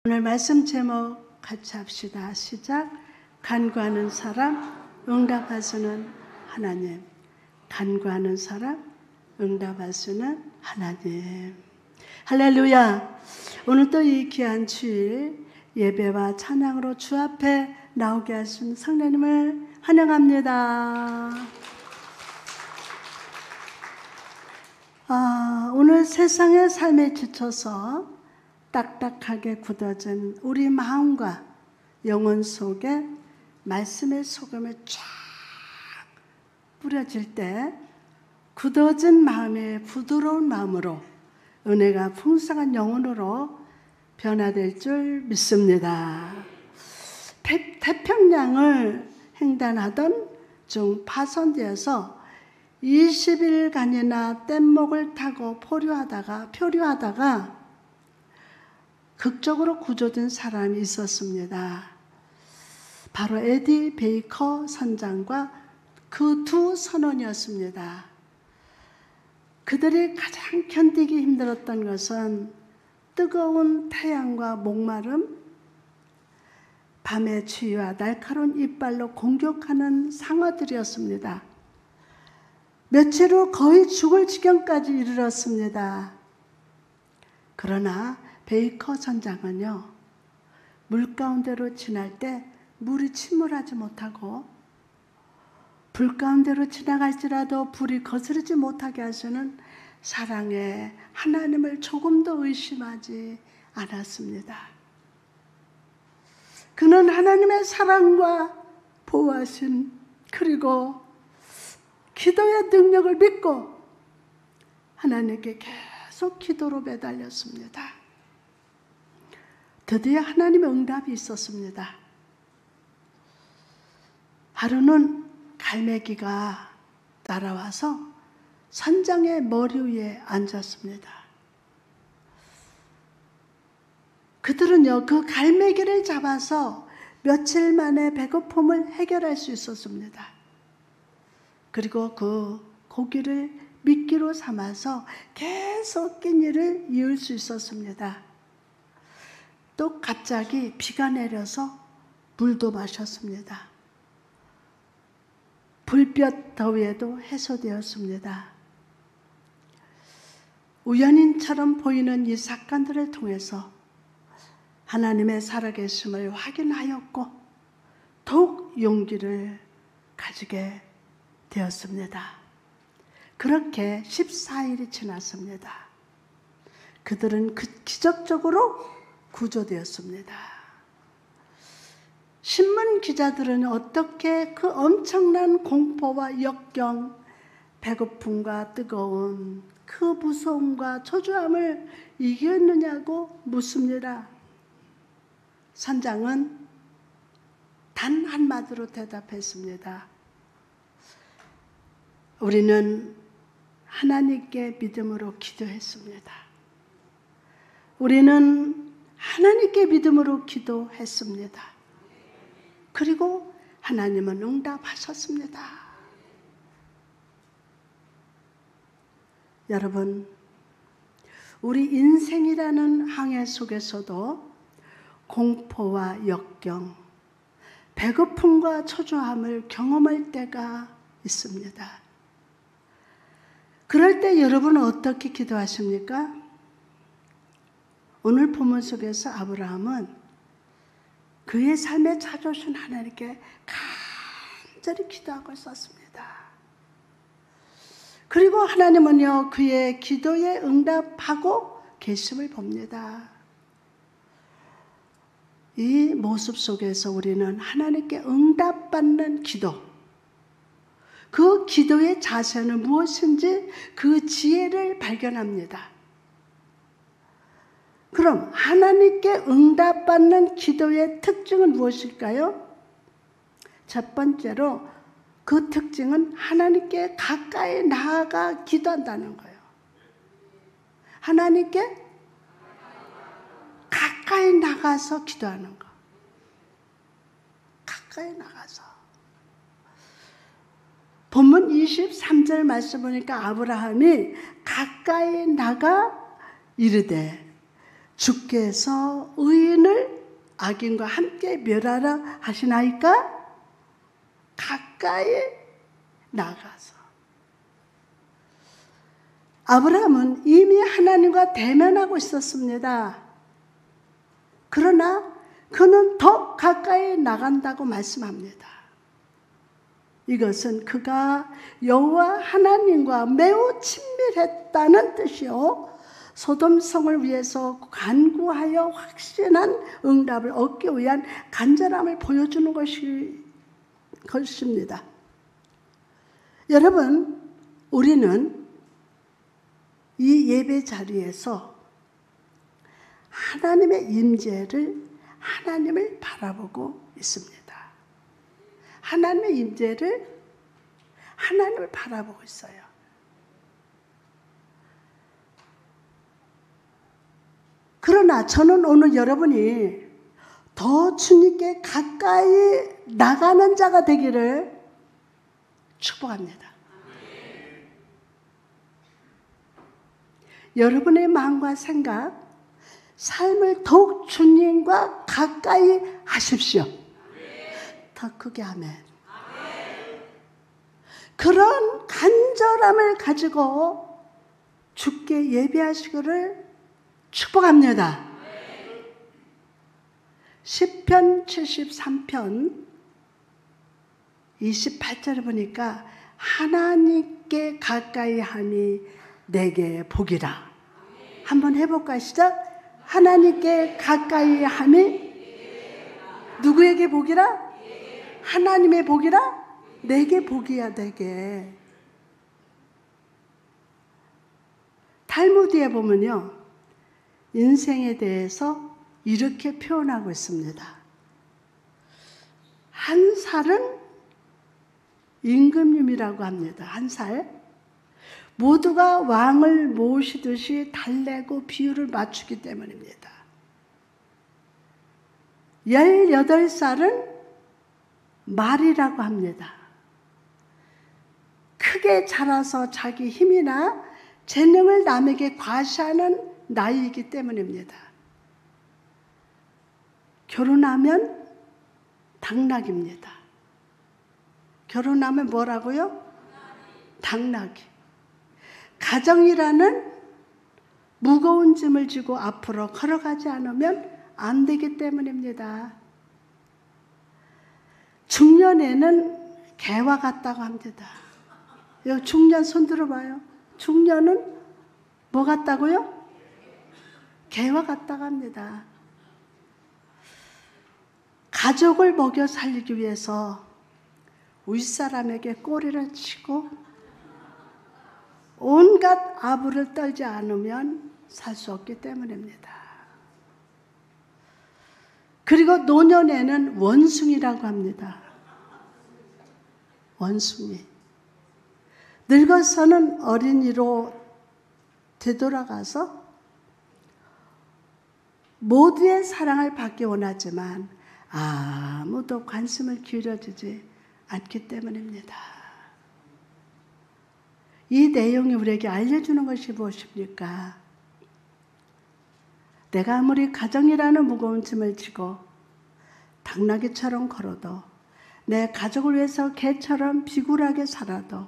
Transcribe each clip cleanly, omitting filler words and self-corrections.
오늘 말씀 제목 같이 합시다. 시작. 간구하는 사람, 응답하시는 하나님. 간구하는 사람, 응답하시는 하나님. 할렐루야. 오늘 또 이 귀한 주일 예배와 찬양으로 주 앞에 나오게 하신 성령님을 환영합니다. 오늘 세상의 삶에 지쳐서 딱딱하게 굳어진 우리 마음과 영혼 속에 말씀의 소금이 쫙 뿌려질 때 굳어진 마음에 부드러운 마음으로 은혜가 풍성한 영혼으로 변화될 줄 믿습니다. 태평양을 횡단하던 중 파선지에서 20일간이나 뗏목을 타고 표류하다가 극적으로 구조된 사람이 있었습니다. 바로 에디 베이커 선장과 그 두 선원이었습니다. 그들이 가장 견디기 힘들었던 것은 뜨거운 태양과 목마름, 밤의 추위와 날카로운 이빨로 공격하는 상어들이었습니다. 며칠 후 거의 죽을 지경까지 이르렀습니다. 그러나 베이커 선장은요, 물 가운데로 지날 때 물이 침몰하지 못하고 불 가운데로 지나갈지라도 불이 거스르지 못하게 하시는 사랑의 하나님을 조금도 의심하지 않았습니다. 그는 하나님의 사랑과 보호하신 그리고 기도의 능력을 믿고 하나님께 계속 기도로 매달렸습니다. 드디어 하나님의 응답이 있었습니다. 하루는 갈매기가 날아와서 선장의 머리 위에 앉았습니다. 그들은요, 그 갈매기를 잡아서 며칠 만에 배고픔을 해결할 수 있었습니다. 그리고 그 고기를 미끼로 삼아서 계속 끼니를 이을 수 있었습니다. 또 갑자기 비가 내려서 물도 마셨습니다. 불볕 더위에도 해소되었습니다. 우연인처럼 보이는 이 사건들을 통해서 하나님의 살아계심을 확인하였고 더욱 용기를 가지게 되었습니다. 그렇게 14일이 지났습니다. 그들은 기적적으로 구조되었습니다. 신문 기자들은 어떻게 그 엄청난 공포와 역경, 배고픔과 뜨거운 그 무서움과 초조함을 이겼느냐고 묻습니다. 선장은 단 한마디로 대답했습니다. 우리는 하나님께 믿음으로 기도했습니다. 우리는 하나님께 믿음으로 기도했습니다. 그리고 하나님은 응답하셨습니다. 여러분, 우리 인생이라는 항해 속에서도 공포와 역경, 배고픔과 초조함을 경험할 때가 있습니다. 그럴 때 여러분은 어떻게 기도하십니까? 오늘 본문 속에서 아브라함은 그의 삶에 찾아오신 하나님께 간절히 기도하고 있었습니다. 그리고 하나님은요, 그의 기도에 응답하고 계심을 봅니다. 이 모습 속에서 우리는 하나님께 응답받는 기도, 그 기도의 자세는 무엇인지 그 지혜를 발견합니다. 그럼 하나님께 응답받는 기도의 특징은 무엇일까요? 첫 번째로 그 특징은 하나님께 가까이 나아가 기도한다는 거예요. 하나님께 가까이 나가서 기도하는 거. 가까이 나가서. 본문 23절 말씀 보니까 아브라함이 가까이 나가 이르되 주께서 의인을 악인과 함께 멸하라 하시나이까? 가까이 나가서. 아브라함은 이미 하나님과 대면하고 있었습니다. 그러나 그는 더 가까이 나간다고 말씀합니다. 이것은 그가 여호와 하나님과 매우 친밀했다는 뜻이요, 소돔성을 위해서 간구하여 확신한 응답을 얻기 위한 간절함을 보여주는 것입니다. 여러분, 우리는 이 예배 자리에서 하나님의 임재를, 하나님을 바라보고 있습니다. 하나님의 임재를, 하나님을 바라보고 있어요. 그러나 저는 오늘 여러분이 더 주님께 가까이 나가는 자가 되기를 축복합니다. 여러분의 마음과 생각, 삶을 더욱 주님과 가까이 하십시오. 더 크게 아멘. 그런 간절함을 가지고 주께 예배하시기를 축복합니다. 시편 73편 28절에 보니까 하나님께 가까이 하니 내게 복이라. 한번 해볼까요? 시작. 하나님께 가까이 하니 누구에게 복이라? 하나님의 복이라? 내게 복이야. 내게. 탈무드에 보면요, 인생에 대해서 이렇게 표현하고 있습니다. 한 살은 임금님이라고 합니다. 한 살. 모두가 왕을 모시듯이 달래고 비율을 맞추기 때문입니다. 18살은 말이라고 합니다. 크게 자라서 자기 힘이나 재능을 남에게 과시하는 나이이기 때문입니다. 결혼하면 당나귀입니다. 결혼하면 뭐라고요? 당나귀. 가정이라는 무거운 짐을 지고 앞으로 걸어가지 않으면 안 되기 때문입니다. 중년에는 개와 같다고 합니다. 여기 중년 손 들어봐요. 중년은 뭐 같다고요? 개와 같다고 합니다. 가족을 먹여 살리기 위해서 윗사람에게 꼬리를 치고 온갖 아부를 떨지 않으면 살 수 없기 때문입니다. 그리고 노년에는 원숭이라고 합니다. 원숭이. 늙어서는 어린이로 되돌아가서 모두의 사랑을 받기 원하지만 아무도 관심을 기울여주지 않기 때문입니다. 이 내용이 우리에게 알려주는 것이 무엇입니까? 내가 아무리 가정이라는 무거운 짐을 지고 당나귀처럼 걸어도, 내 가족을 위해서 개처럼 비굴하게 살아도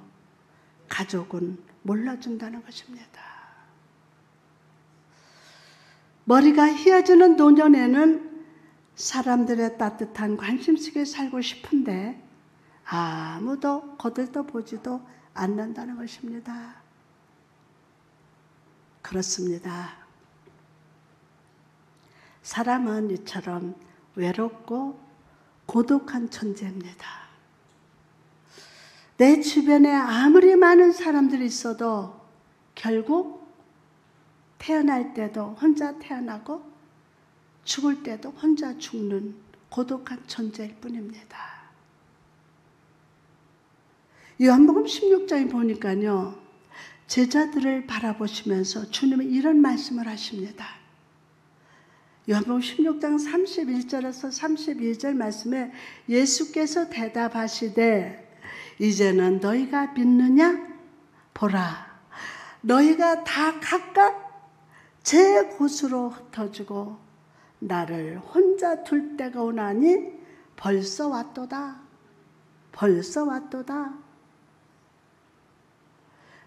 가족은 몰라준다는 것입니다. 머리가 휘어지는 노년에는 사람들의 따뜻한 관심 속에 살고 싶은데 아무도 거들떠보지도 않는다는 것입니다. 그렇습니다. 사람은 이처럼 외롭고 고독한 존재입니다. 내 주변에 아무리 많은 사람들이 있어도 결국 태어날 때도 혼자 태어나고 죽을 때도 혼자 죽는 고독한 존재일 뿐입니다. 요한복음 16장에 보니까요, 제자들을 바라보시면서 주님은 이런 말씀을 하십니다. 요한복음 16장 31절에서 32절 말씀에 예수께서 대답하시되 이제는 너희가 믿느냐? 보라, 너희가 다 각각 제 곳으로 흩어지고 나를 혼자 둘 때가 오나니 벌써 왔도다. 벌써 왔도다.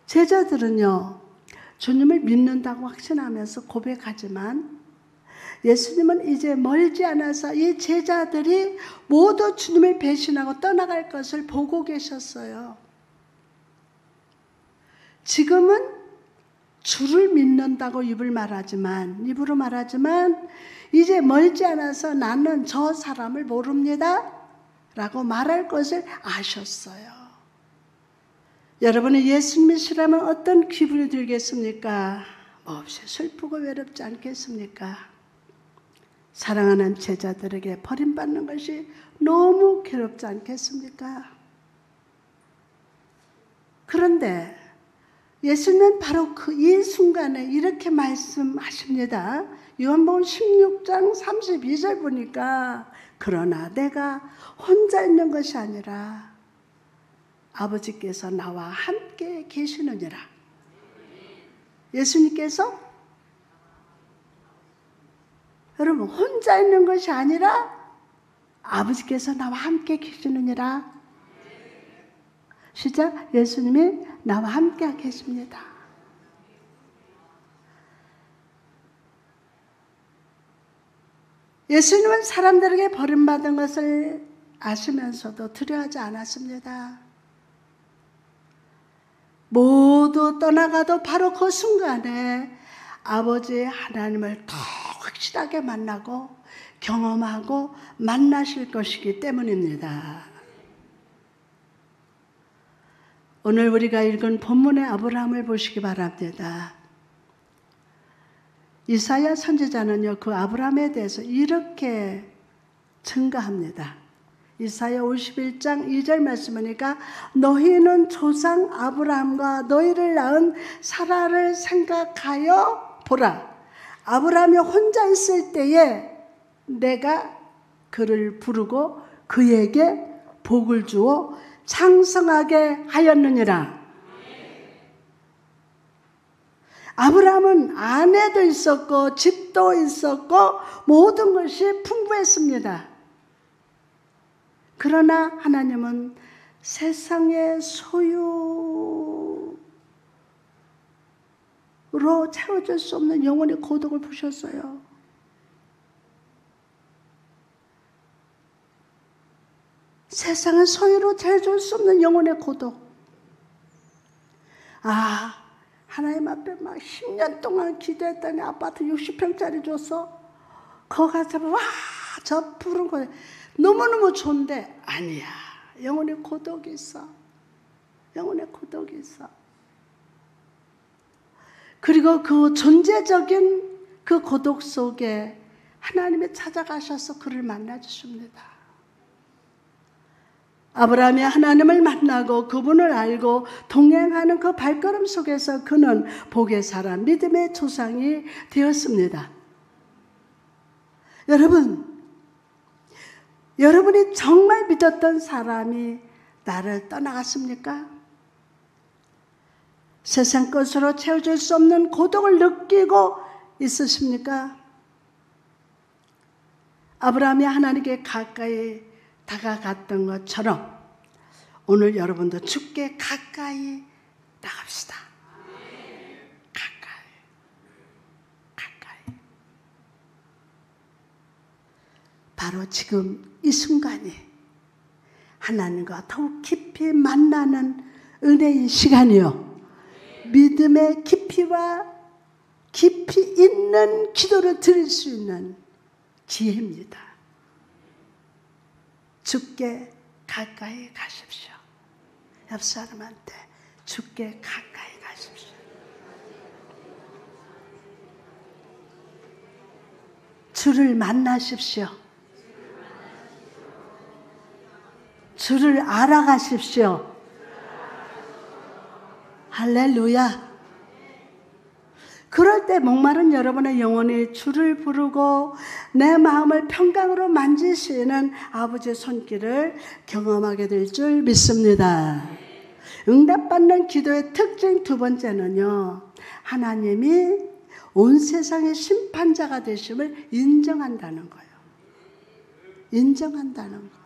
제자들은요, 주님을 믿는다고 확신하면서 고백하지만 예수님은 이제 멀지 않아서 이 제자들이 모두 주님을 배신하고 떠나갈 것을 보고 계셨어요. 지금은 주를 믿는다고 입으로 말하지만 이제 멀지 않아서 나는 저 사람을 모릅니다 라고 말할 것을 아셨어요. 여러분은 예수 믿으시라면 어떤 기분이 들겠습니까? 몹시 슬프고 외롭지 않겠습니까? 사랑하는 제자들에게 버림받는 것이 너무 괴롭지 않겠습니까? 그런데 예수님은 바로 이 순간에 이렇게 말씀하십니다. 요한복음 16장 32절 보니까 그러나 내가 혼자 있는 것이 아니라 아버지께서 나와 함께 계시느니라. 예수님께서 여러분 혼자 있는 것이 아니라 아버지께서 나와 함께 계시느니라. 시작. 예수님이 나와 함께 계십니다. 예수님은 사람들에게 버림받은 것을 아시면서도 두려워하지 않았습니다. 모두 떠나가도 바로 그 순간에 아버지 하나님을 더 확실하게 만나고 경험하고 만나실 것이기 때문입니다. 오늘 우리가 읽은 본문의 아브라함을 보시기 바랍니다. 이사야 선지자는요, 그 아브라함에 대해서 이렇게 증가합니다. 이사야 51장 2절 말씀이니까 너희는 조상 아브라함과 너희를 낳은 사라를 생각하여 보라. 아브라함이 혼자 있을 때에 내가 그를 부르고 그에게 복을 주어 창성하게 하였느니라. 아브라함은 아내도 있었고 집도 있었고 모든 것이 풍부했습니다. 그러나 하나님은 세상의 소유로 채워질 수 없는 영혼의 고독을 부셨어요. 세상의 소유로 채워줄 수 없는 영혼의 고독. 하나님 앞에 막 10년 동안 기도했더니 아파트 60평짜리 줘서 거기 가서 저 푸른 거 너무너무 좋은데 아니야. 영혼의 고독이 있어. 영혼의 고독이 있어. 그리고 그 존재적인 그 고독 속에 하나님이 찾아가셔서 그를 만나주십니다. 아브라함이 하나님을 만나고 그분을 알고 동행하는 그 발걸음 속에서 그는 복의 사람, 믿음의 조상이 되었습니다. 여러분이 정말 믿었던 사람이 나를 떠나갔습니까? 세상 것으로 채워줄 수 없는 고독을 느끼고 있으십니까? 아브라함이 하나님께 가까이 다가갔던 것처럼 오늘 여러분도 주께 가까이 나갑시다. 가까이. 바로 지금 이 순간이 하나님과 더욱 깊이 만나는 은혜의 시간이요. 믿음의 깊이와 깊이 있는 기도를 드릴 수 있는 기회입니다. 주께 가까이 가십시오. 옆 사람한테 주께 가까이 가십시오. 주를 만나십시오. 주를 알아가십시오. 할렐루야. 그럴 때 목마른 여러분의 영혼이 주를 부르고 내 마음을 평강으로 만지시는 아버지의 손길을 경험하게 될 줄 믿습니다. 응답받는 기도의 특징 두 번째는요, 하나님이 온 세상의 심판자가 되심을 인정한다는 거예요. 인정한다는 거예요.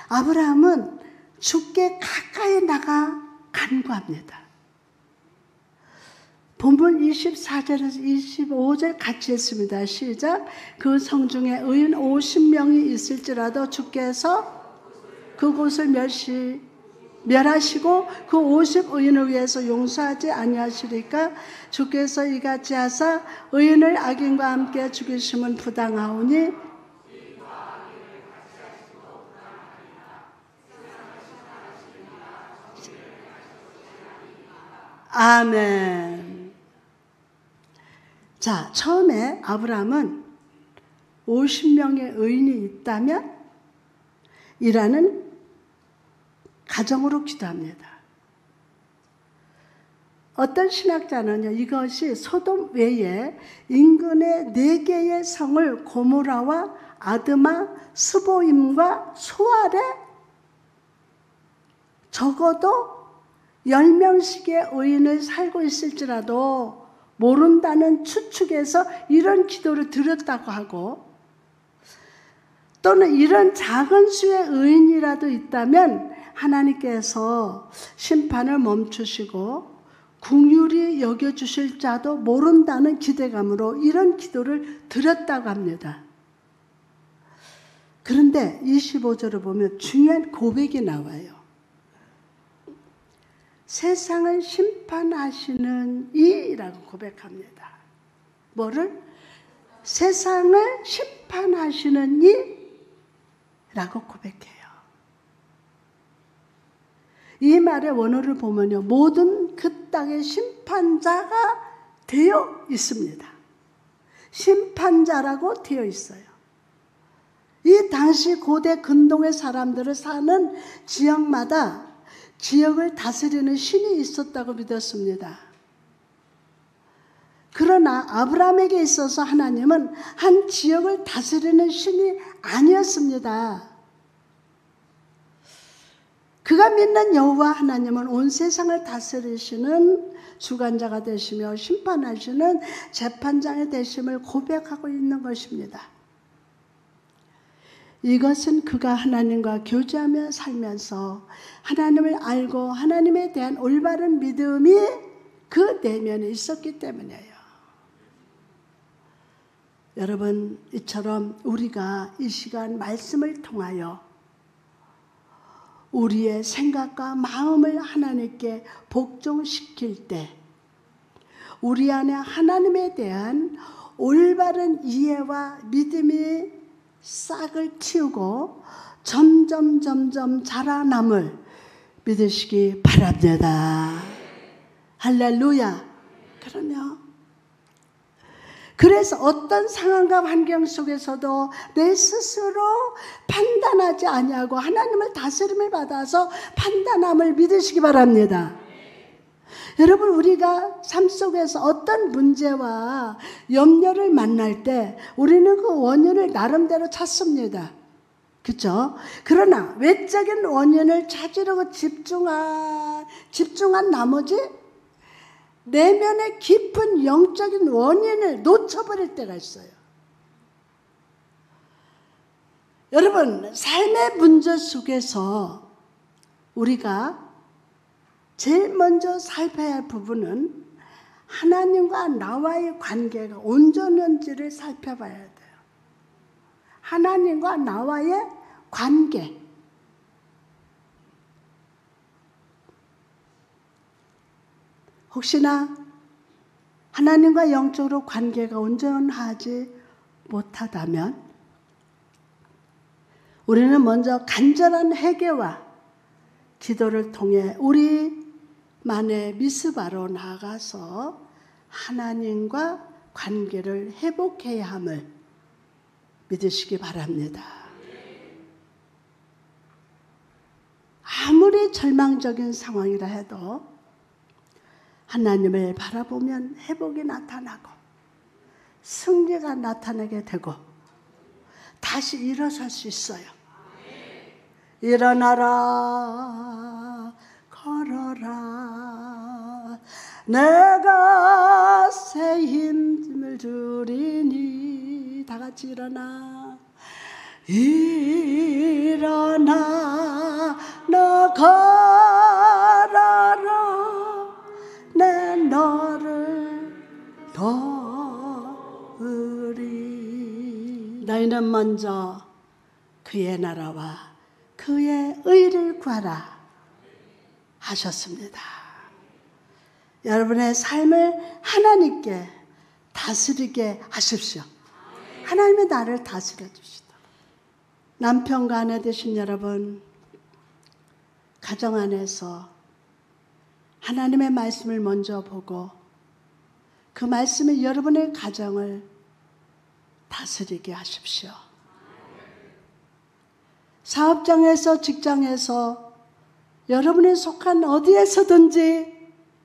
아브라함은 주께 가까이 나가 간구합니다. 본문 24절에서 25절 같이 했습니다. 시작. 그 성중에 의인 50명이 있을지라도 주께서 그곳을 멸하시고 그 50 의인을 위해서 용서하지 아니하시리까? 주께서 이같이 하사 의인을 악인과 함께 죽이심은 부당하오니 아멘. 자, 처음에 아브라함은 50명의 의인이 있다면 이라는 가정으로 기도합니다. 어떤 신학자는요, 이것이 소돔 외에 인근의 4개의 성을 고모라와 아드마, 스보임과 소알에 적어도 10명씩의 의인을 살고 있을지라도 모른다는 추측에서 이런 기도를 드렸다고 하고, 또는 이런 작은 수의 의인이라도 있다면 하나님께서 심판을 멈추시고 긍휼히 여겨주실 자도 모른다는 기대감으로 이런 기도를 드렸다고 합니다. 그런데 25절을 보면 중요한 고백이 나와요. 세상을 심판하시는 이라고 고백합니다. 뭐를? 세상을 심판하시는 이라고 고백해요. 이 말의 원어를 보면요, 모든 그 땅의 심판자가 되어 있습니다. 심판자라고 되어 있어요. 이 당시 고대 근동의 사람들을 사는 지역마다 지역을 다스리는 신이 있었다고 믿었습니다. 그러나 아브라함에게 있어서 하나님은 한 지역을 다스리는 신이 아니었습니다. 그가 믿는 여호와 하나님은 온 세상을 다스리시는 주관자가 되시며 심판하시는 재판장이 되심을 고백하고 있는 것입니다. 이것은 그가 하나님과 교제하며 살면서 하나님을 알고 하나님에 대한 올바른 믿음이 그 내면에 있었기 때문이에요. 여러분, 이처럼 우리가 이 시간 말씀을 통하여 우리의 생각과 마음을 하나님께 복종시킬 때 우리 안에 하나님에 대한 올바른 이해와 믿음이 싹을 틔우고 점점 자라남을 믿으시기 바랍니다. 할렐루야. 그러면 그래서 어떤 상황과 환경 속에서도 내 스스로 판단하지 아니하고 하나님을 다스림을 받아서 판단함을 믿으시기 바랍니다. 여러분, 우리가 삶 속에서 어떤 문제와 염려를 만날 때 우리는 그 원인을 나름대로 찾습니다. 그렇죠? 그러나 외적인 원인을 찾으려고 집중한 나머지 내면의 깊은 영적인 원인을 놓쳐버릴 때가 있어요. 여러분, 삶의 문제 속에서 우리가 제일 먼저 살펴야 할 부분은 하나님과 나와의 관계가 온전한지를 살펴봐야 돼요. 하나님과 나와의 관계. 혹시나 하나님과 영적으로 관계가 온전하지 못하다면 우리는 먼저 간절한 회개와 기도를 통해 우리만의 미스바로 나아가서 하나님과 관계를 회복해야 함을 믿으시기 바랍니다. 아무리 절망적인 상황이라 해도 하나님을 바라보면 회복이 나타나고 승리가 나타나게 되고 다시 일어설 수 있어요. 일어나라, 걸어라, 내가 새 힘을 주리니. 다 같이 일어나. 일어나 너 걸어라 내 너를 도우리. 너희는 먼저 그의 나라와 그의 의를 구하라 하셨습니다. 여러분의 삶을 하나님께 다스리게 하십시오. 하나님의 나를 다스려 주시다. 남편과 아내 되신 여러분, 가정 안에서 하나님의 말씀을 먼저 보고 그 말씀이 여러분의 가정을 다스리게 하십시오. 사업장에서, 직장에서, 여러분이 속한 어디에서든지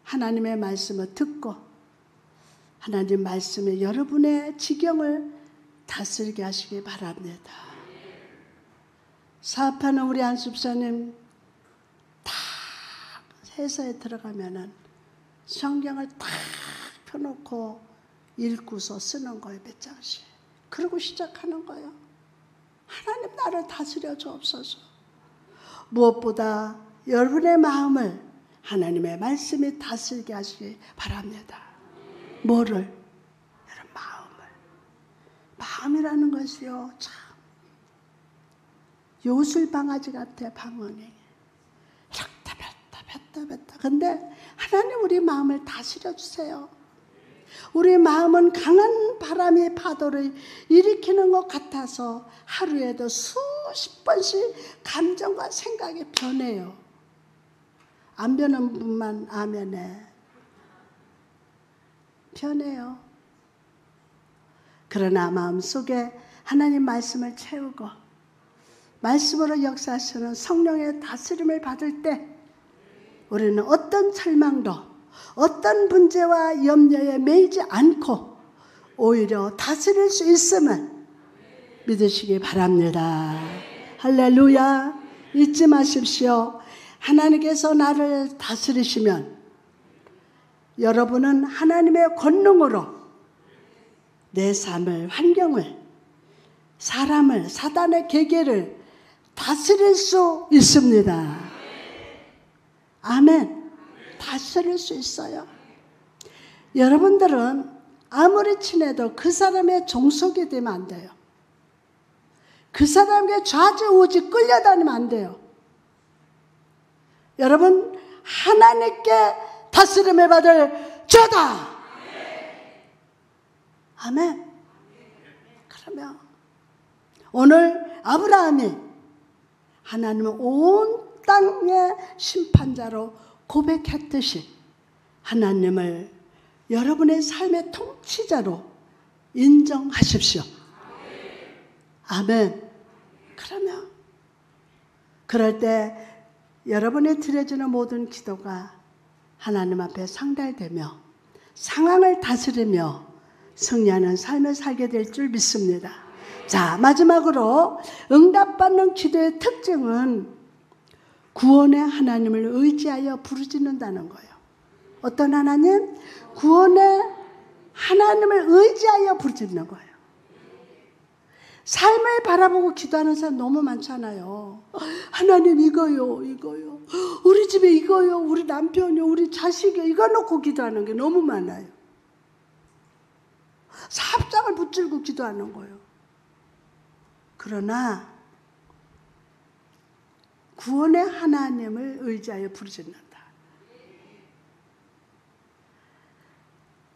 하나님의 말씀을 듣고 하나님 말씀에 여러분의 지경을 다스리게 하시기 바랍니다. 사업하는 우리 안숙사님 다 회사에 들어가면은 성경을 딱 펴놓고 읽고서 쓰는 거예요. 몇 장씩. 그러고 시작하는 거예요. 하나님 나를 다스려 주옵소서. 무엇보다 여러분의 마음을 하나님의 말씀이 다스리게 하시기 바랍니다. 뭐를? 여러분 마음을. 마음이라는 것이요, 참 요술방아지 같아. 방언이 이렇다 뱉다. 근데 하나님 우리 마음을 다스려 주세요. 우리 마음은 강한 바람이 파도를 일으키는 것 같아서 하루에도 수십 번씩 감정과 생각이 변해요. 안 변한 분만 아멘해. 변해요. 그러나 마음속에 하나님 말씀을 채우고 말씀으로 역사하시는 성령의 다스림을 받을 때 우리는 어떤 절망도 어떤 문제와 염려에 매이지 않고 오히려 다스릴 수 있음을 믿으시기 바랍니다. 할렐루야. 잊지 마십시오. 하나님께서 나를 다스리시면 여러분은 하나님의 권능으로 내 삶을, 환경을, 사람을, 사단의 계계를 다스릴 수 있습니다. 아멘. 다스릴 수 있어요. 여러분들은 아무리 친해도 그 사람의 종속이 되면 안 돼요. 그 사람에게 좌지우지 끌려다니면 안 돼요. 여러분 하나님께 다스림을 받을 자다. 아멘. 그러면 오늘 아브라함이 하나님은 온 땅의 심판자로 고백했듯이 하나님을 여러분의 삶의 통치자로 인정하십시오. 아멘. 그러면 그럴 때 여러분이 드려지는 모든 기도가 하나님 앞에 상달되며 상황을 다스리며 승리하는 삶을 살게 될 줄 믿습니다. 자, 마지막으로 응답받는 기도의 특징은 구원의 하나님을 의지하여 부르짖는다는 거예요. 어떤 하나님? 구원의 하나님을 의지하여 부르짖는 거예요. 삶을 바라보고 기도하는 사람 너무 많잖아요. 하나님 이거요. 우리 집에 이거요. 우리 남편이요. 우리 자식이요. 이거 놓고 기도하는 게 너무 많아요. 사업장을 붙들고 기도하는 거예요. 그러나 구원의 하나님을 의지하여 부르짖는다.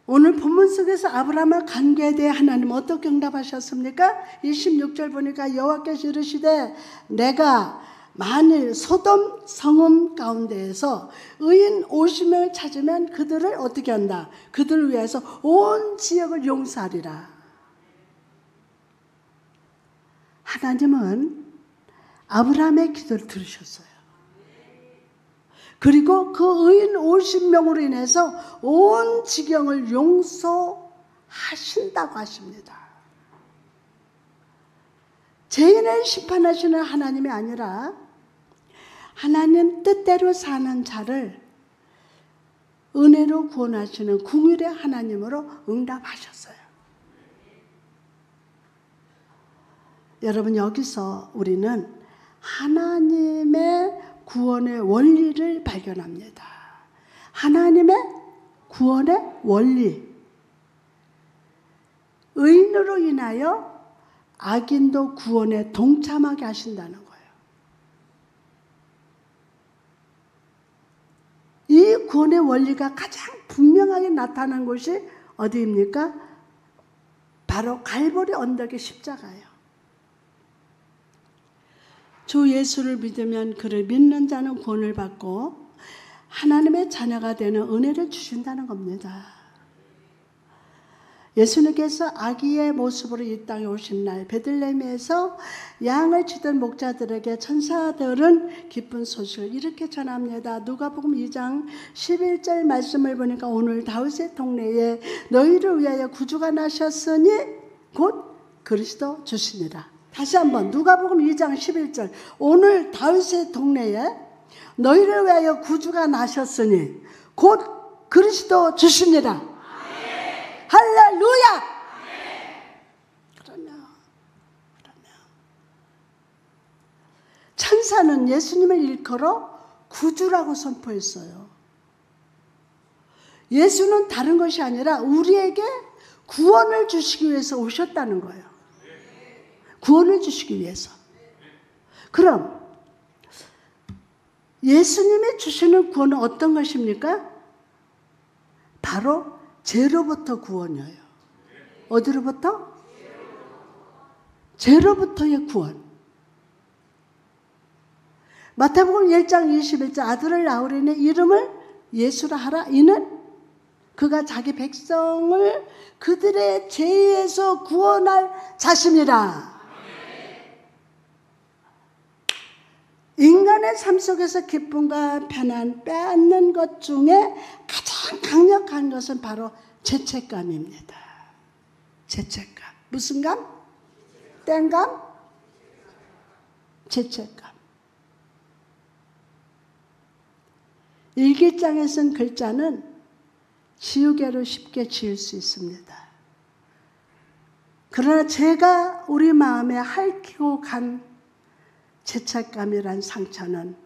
오늘 본문 속에서 아브라함을 간구에 대해 하나님은 어떻게 응답하셨습니까? 26절 보니까 여호와께서 이르시되 내가 만일 소돔 성읍 가운데에서 의인 50명을 찾으면 그들을 어떻게 한다? 그들을 위해서 온 지역을 용서하리라. 하나님은 아브라함의 기도를 들으셨어요. 그리고 그 의인 50명으로 인해서 온 지경을 용서하신다고 하십니다. 죄인을 심판하시는 하나님이 아니라 하나님 뜻대로 사는 자를 은혜로 구원하시는 긍휼의 하나님으로 응답하셨어요. 여러분, 여기서 우리는 하나님의 구원의 원리를 발견합니다. 하나님의 구원의 원리. 의인으로 인하여 악인도 구원에 동참하게 하신다는 거예요. 이 구원의 원리가 가장 분명하게 나타난 곳이 어디입니까? 바로 갈보리 언덕의 십자가예요. 주 예수를 믿으면 그를 믿는 자는 구원을 받고 하나님의 자녀가 되는 은혜를 주신다는 겁니다. 예수님께서 아기의 모습으로 이 땅에 오신 날 베들레헴에서 양을 치던 목자들에게 천사들은 기쁜 소식을 이렇게 전합니다. 누가복음 2장 11절 말씀을 보니까 오늘 다윗의 동네에 너희를 위하여 구주가 나셨으니 곧 그리스도 주시니라. 다시 한번 누가복음 2장 11절 오늘 다윗의 동네에 너희를 위하여 구주가 나셨으니 곧 그리스도 주시니라. 할렐루야! 그러면 천사는 예수님을 일컬어 구주라고 선포했어요. 예수는 다른 것이 아니라 우리에게 구원을 주시기 위해서 오셨다는 거예요. 구원을 주시기 위해서. 그럼 예수님이 주시는 구원은 어떤 것입니까? 바로 죄로부터 구원이에요. 어디로부터? 죄로부터의 구원. 마태복음 1장 21절 아들을 낳으리니 이름을 예수라 하라. 이는 그가 자기 백성을 그들의 죄에서 구원할 자심이라. 인간의 삶 속에서 기쁨과 편안 빼앗는 것 중에 가장 강력한 것은 바로 죄책감입니다. 죄책감. 무슨 감? 땡감? 죄책감. 일기장에 쓴 글자는 지우개로 쉽게 지울 수 있습니다. 그러나 죄가 우리 마음에 핥히고 간 죄책감이란 상처는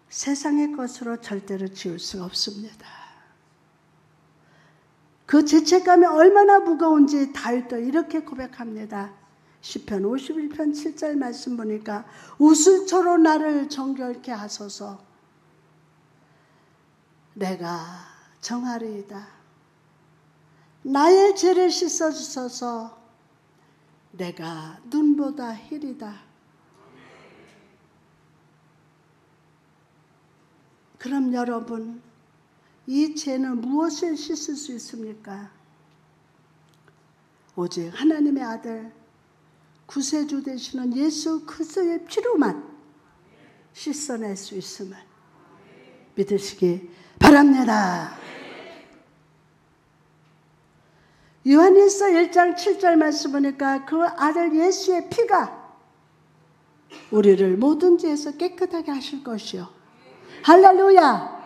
세상의 것으로 절대로 지울 수가 없습니다. 그 죄책감이 얼마나 무거운지 다윗도 이렇게 고백합니다. 시편 51편 7절 말씀 보니까 우슬초로 나를 정결케 하소서. 내가 정하리이다. 나의 죄를 씻어주소서. 내가 눈보다 희리다. 그럼 여러분, 이 죄는 무엇을 씻을 수 있습니까? 오직 하나님의 아들, 구세주 되시는 예수 그리스도의 피로만 씻어낼 수 있음을 믿으시기 바랍니다. 요한일서 1장 7절 말씀 보니까 그 아들 예수의 피가 우리를 모든 죄에서 깨끗하게 하실 것이요. 할렐루야.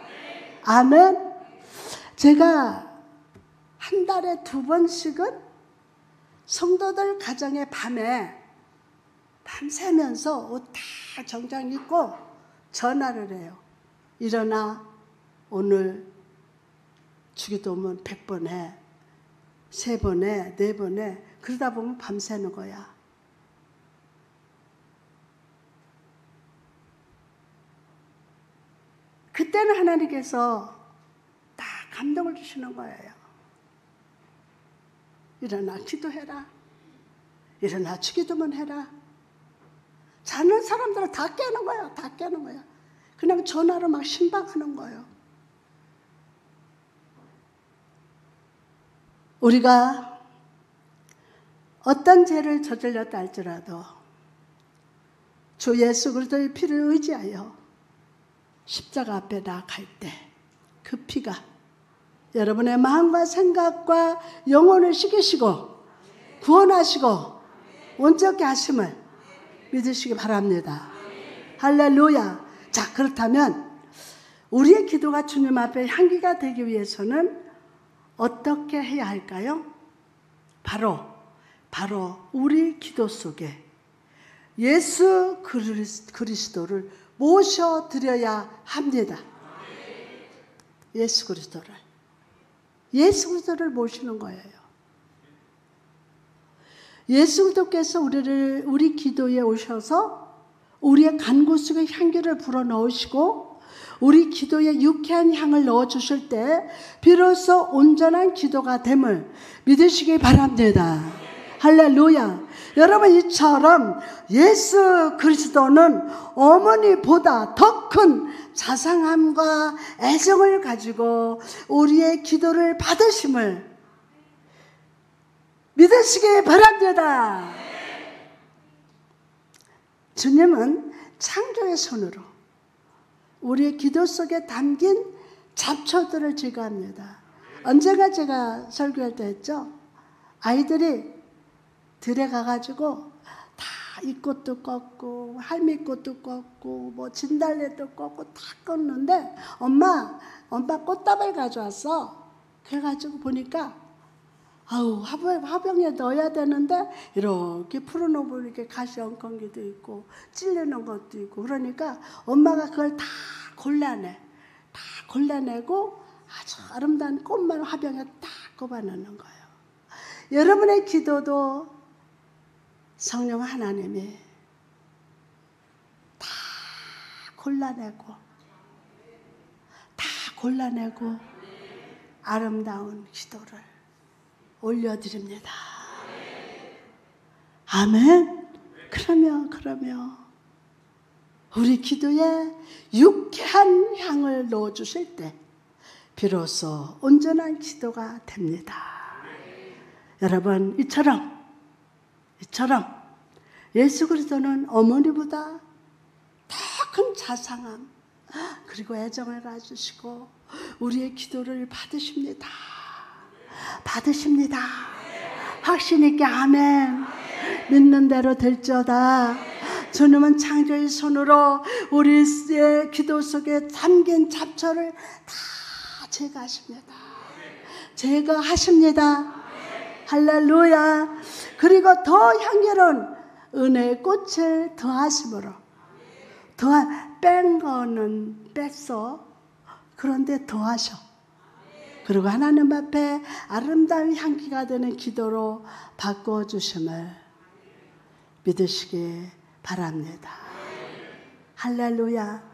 아멘. 제가 한 달에 2번씩은 성도들 가정의 밤에 밤새면서 옷 다 정장 입고 전화를 해요. 일어나 오늘 주기도문 100번에 3번에 4번에 그러다 보면 밤새는 거야. 그때는 하나님께서 다 감동을 주시는 거예요. 일어나 기도해라. 일어나 주기도문 해라. 자는 사람들은 다 깨는 거야. 다 깨는 거야. 그냥 전화로 막 신방하는 거예요. 우리가 어떤 죄를 저질렀다 할지라도 주 예수 그리스도의 피를 의지하여 십자가 앞에 나아갈 때 그 피가 여러분의 마음과 생각과 영혼을 씻기시고 구원하시고 온전케 하심을 믿으시기 바랍니다. 할렐루야. 자, 그렇다면 우리의 기도가 주님 앞에 향기가 되기 위해서는 어떻게 해야 할까요? 바로 우리 기도 속에 예수 그리스도를 모셔드려야 합니다. 예수 그리스도를 모시는 거예요. 예수 그리스도께서 우리 기도에 오셔서 우리의 간구 속에 향기를 불어넣으시고 우리 기도에 유쾌한 향을 넣어주실 때 비로소 온전한 기도가 됨을 믿으시기 바랍니다. 할렐루야. 여러분, 이처럼 예수 그리스도는 어머니보다 더 큰 자상함과 애정을 가지고 우리의 기도를 받으심을 믿으시기 바랍니다. 주님은 창조의 손으로 우리의 기도 속에 담긴 잡초들을 제거합니다. 언젠가 제가 설교할 때 했죠. 아이들이 들에 가가지고 다 이 꽃도 꺾고 할미 꽃도 꺾고 뭐 진달래도 꺾고 다 꺾는데 엄마 꽃다발 가져왔어. 그래가지고 보니까 아우 화병에 넣어야 되는데 이렇게 풀어놓으면 이렇게 가시 엉겅기도 있고 찔리는 것도 있고 그러니까 엄마가 그걸 다 골라내고 아주 아름다운 꽃만 화병에 딱 꼽아놓는 거예요. 여러분의 기도도 성령 하나님이 다 골라내고 아름다운 기도를 올려드립니다. 아멘. 그러면 우리 기도에 유쾌한 향을 넣어주실 때 비로소 온전한 기도가 됩니다. 여러분, 이처럼 예수 그리스도는 어머니보다 더 큰 자상함 그리고 애정을 가지시고 우리의 기도를 받으십니다. 확신 있게 아멘. 믿는 대로 될지어다. 주님은 창조의 손으로 우리의 기도 속에 담긴 잡초를 다 제거하십니다. 할렐루야. 그리고 더 향기로운 은혜의 꽃을 더하심으로 뺀 거는 뺐어. 그런데 더하셔. 그리고 하나님 앞에 아름다운 향기가 되는 기도로 바꿔주심을 믿으시기 바랍니다. 할렐루야.